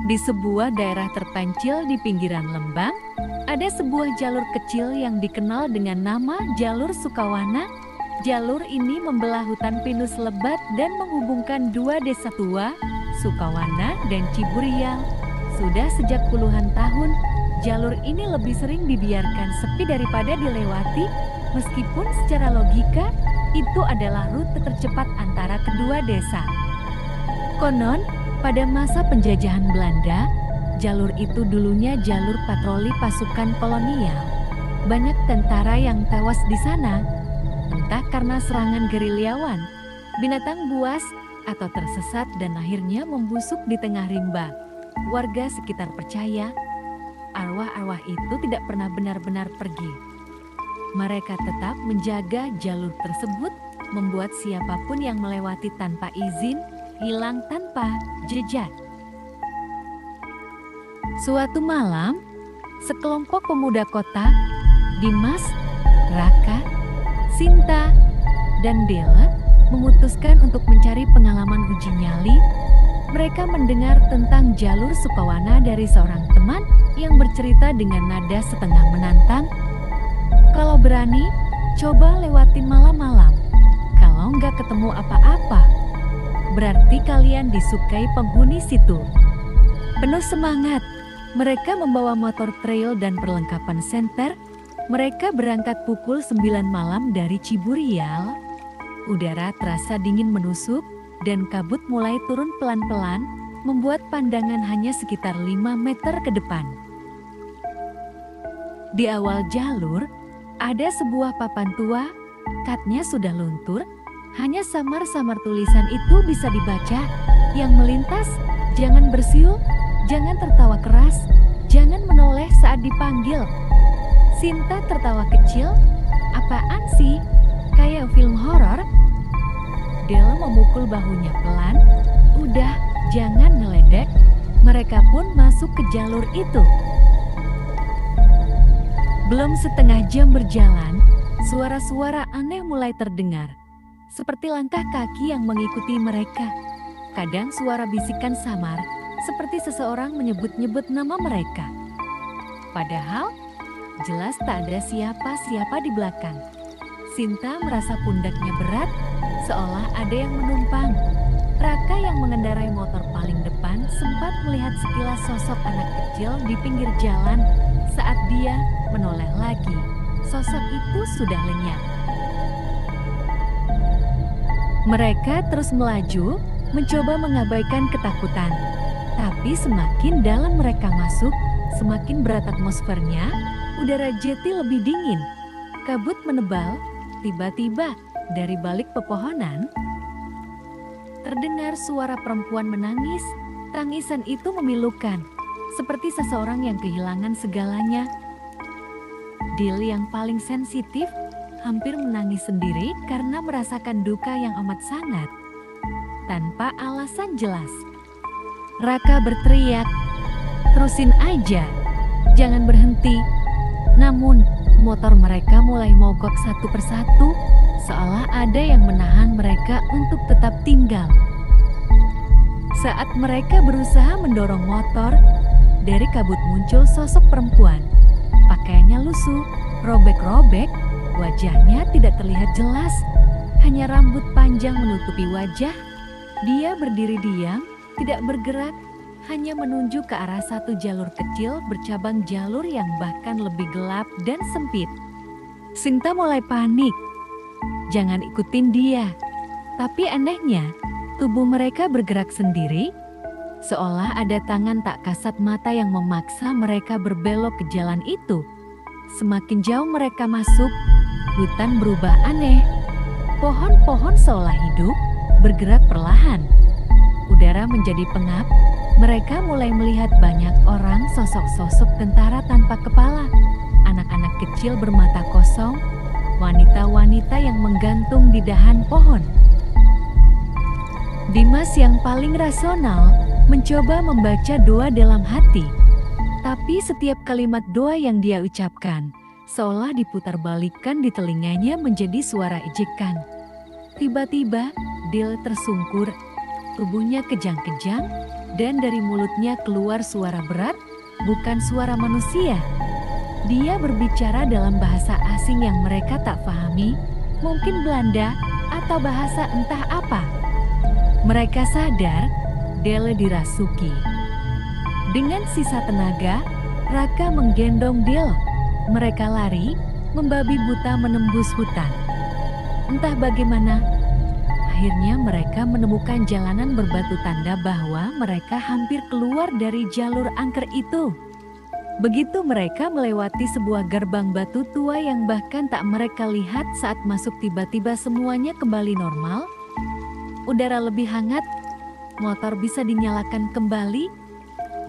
Di sebuah daerah terpencil di pinggiran lembang, ada sebuah jalur kecil yang dikenal dengan nama Jalur Sukawana. Jalur ini membelah hutan pinus lebat dan menghubungkan dua desa tua, Sukawana dan Ciburial. Sudah sejak puluhan tahun, jalur ini lebih sering dibiarkan sepi daripada dilewati, meskipun secara logika itu adalah rute tercepat antara kedua desa. Konon, pada masa penjajahan Belanda, jalur itu dulunya jalur patroli pasukan kolonial. Banyak tentara yang tewas di sana, entah karena serangan gerilyawan, binatang buas, atau tersesat dan akhirnya membusuk di tengah rimba. Warga sekitar percaya, arwah-arwah itu tidak pernah benar-benar pergi. Mereka tetap menjaga jalur tersebut, membuat siapapun yang melewati tanpa izin hilang tanpa jejak. Suatu malam, sekelompok pemuda kota, Dimas, Raka, Sinta, dan Dela, memutuskan untuk mencari pengalaman uji nyali. Mereka mendengar tentang jalur Sukawana dari seorang teman yang bercerita dengan nada setengah menantang. Kalau berani, coba lewatin malam-malam. Kalau nggak ketemu apa-apa, berarti kalian disukai penghuni situ. Penuh semangat, mereka membawa motor trail dan perlengkapan senter. Mereka berangkat pukul 9 malam dari Ciburial. Udara terasa dingin menusuk dan kabut mulai turun pelan-pelan, membuat pandangan hanya sekitar 5 meter ke depan. Di awal jalur, ada sebuah papan tua, katnya sudah luntur, hanya samar-samar tulisan itu bisa dibaca. Yang melintas, jangan bersiul, jangan tertawa keras, jangan menoleh saat dipanggil. Sinta tertawa kecil, apaan sih? Kayak film horor? Del memukul bahunya pelan, udah, jangan ngeledek. Mereka pun masuk ke jalur itu. Belum setengah jam berjalan, suara-suara aneh mulai terdengar. Seperti langkah kaki yang mengikuti mereka. Kadang suara bisikan samar, seperti seseorang menyebut-nyebut nama mereka. Padahal, jelas tak ada siapa-siapa di belakang. Sinta merasa pundaknya berat, seolah ada yang menumpang. Raka yang mengendarai motor paling depan sempat melihat sekilas sosok anak kecil di pinggir jalan. Saat dia menoleh lagi, sosok itu sudah lenyap. Mereka terus melaju, mencoba mengabaikan ketakutan. Tapi semakin dalam mereka masuk, semakin berat atmosfernya, udara jeti lebih dingin. Kabut menebal, tiba-tiba dari balik pepohonan, terdengar suara perempuan menangis. Tangisan itu memilukan, seperti seseorang yang kehilangan segalanya. Dil yang paling sensitif, hampir menangis sendiri karena merasakan duka yang amat sangat. Tanpa alasan jelas, Raka berteriak, terusin aja, jangan berhenti. Namun, motor mereka mulai mogok satu persatu, seolah ada yang menahan mereka untuk tetap tinggal. Saat mereka berusaha mendorong motor, dari kabut muncul sosok perempuan. Pakaiannya lusuh, robek-robek, wajahnya tidak terlihat jelas, hanya rambut panjang menutupi wajah. Dia berdiri diam, tidak bergerak, hanya menunjuk ke arah satu jalur kecil bercabang jalur yang bahkan lebih gelap dan sempit. Sinta mulai panik. Jangan ikutin dia. Tapi anehnya, tubuh mereka bergerak sendiri, seolah ada tangan tak kasat mata yang memaksa mereka berbelok ke jalan itu. Semakin jauh mereka masuk, hutan berubah aneh. Pohon-pohon seolah hidup, bergerak perlahan. Udara menjadi pengap, mereka mulai melihat banyak orang, sosok-sosok tentara tanpa kepala, anak-anak kecil bermata kosong, wanita-wanita yang menggantung di dahan pohon. Dimas yang paling rasional mencoba membaca doa dalam hati. Tapi setiap kalimat doa yang dia ucapkan, seolah diputarbalikkan di telinganya menjadi suara ejekan. Tiba-tiba, Dil tersungkur, tubuhnya kejang-kejang, dan dari mulutnya keluar suara berat, bukan suara manusia. Dia berbicara dalam bahasa asing yang mereka tak pahami, mungkin Belanda atau bahasa entah apa. Mereka sadar Delle dirasuki. Dengan sisa tenaga, Raka menggendong Delle. Mereka lari, membabi buta menembus hutan. Entah bagaimana, akhirnya mereka menemukan jalanan berbatu tanda bahwa mereka hampir keluar dari jalur angker itu. Begitu mereka melewati sebuah gerbang batu tua yang bahkan tak mereka lihat saat masuk, tiba-tiba semuanya kembali normal. Udara lebih hangat, motor bisa dinyalakan kembali.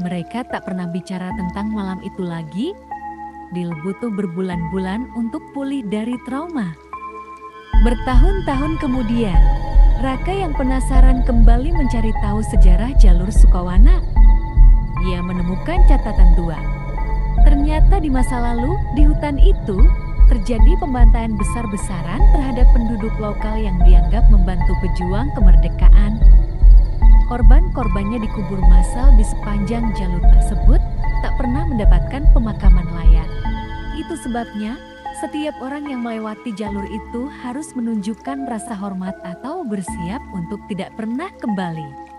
Mereka tak pernah bicara tentang malam itu lagi. Dille butuh berbulan-bulan untuk pulih dari trauma. Bertahun-tahun kemudian, Raka yang penasaran kembali mencari tahu sejarah jalur Sukawana. Dia menemukan catatan tua. Ternyata di masa lalu, di hutan itu, terjadi pembantaian besar-besaran terhadap penduduk lokal yang dianggap membantu pejuang kemerdekaan. Korban-korbannya dikubur massal di sepanjang jalur tersebut, tak pernah mendapatkan pemakaman layak. Itu sebabnya, setiap orang yang melewati jalur itu harus menunjukkan rasa hormat atau bersiap untuk tidak pernah kembali.